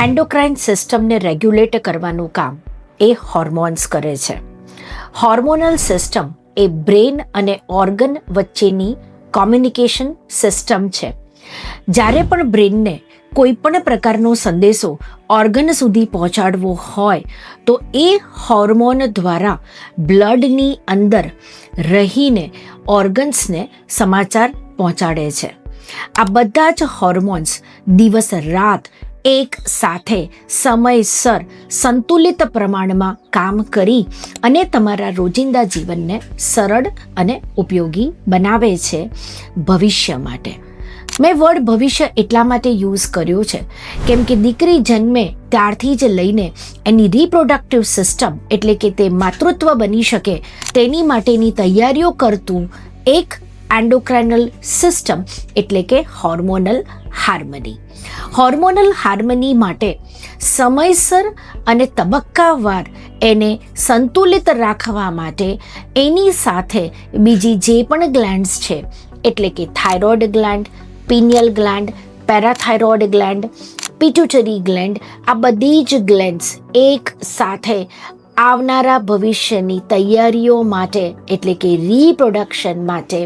Endocrine સિસ્ટમને regulate કરવાનું કામ એ હોર્મોન્સ કરે છે. હોર્મોનલ સિસ્ટમ એ બ્રેન અને ઓર્ગન વચ્ચેની કોમ્યુનિકેશન સિસ્ટમ છે. જ્યારે પણ બ્રેનને કોઈ પણ પ્રકારનો સંદેશો ઓર્ગન સુધી પહોંચાડવો હોય તો એ હોર્મોન દ્વારા બ્લડની અંદર રહીને ઓર્ગન્સને સમાચાર પહોંચાડે છે. આ બધા જ હોર્મોન્સ દિવસ રાત એક સાથે સમયસર સંતુલિત પ્રમાણમાં કામ કરી અને તમારા રોજિંદા જીવનને સરળ અને ઉપયોગી બનાવે છે ભવિષ્ય માટે. મેં વર્ડ ભવિષ્ય એટલા માટે યુઝ કર્યો છે કેમ કે દીકરી જન્મે ત્યારથી જ લઈને એની રિપ્રોડક્ટિવ સિસ્ટમ એટલે કે તે માતૃત્વ બની શકે તેની માટેની તૈયારીઓ કરતું એક એન્ડોક્રાઇનલ સિસ્ટમ એટલે કે હોર્મોનલ હાર્મની. હોર્મોનલ હાર્મની માટે સમયસર અને તબક્કાવાર એને સંતુલિત રાખવા માટે એની સાથે બીજી જે પણ ગ્લેન્ડ્સ છે એટલે કે thyroid gland, pineal gland, parathyroid gland, pituitary gland, આ બધી જ ગ્લેન્ડ્સ એક સાથે આવનારા ભવિષ્યની તૈયારીઓ માટે એટલે કે રિપ્રોડક્શન માટે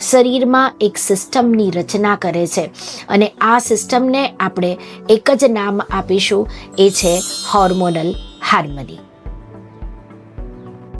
શરીરમાં એક સિસ્ટમની રચના કરે છે અને આ સિસ્ટમને આપણે એક જ નામ આપીશું, એ છે હોર્મોનલ હાર્મની.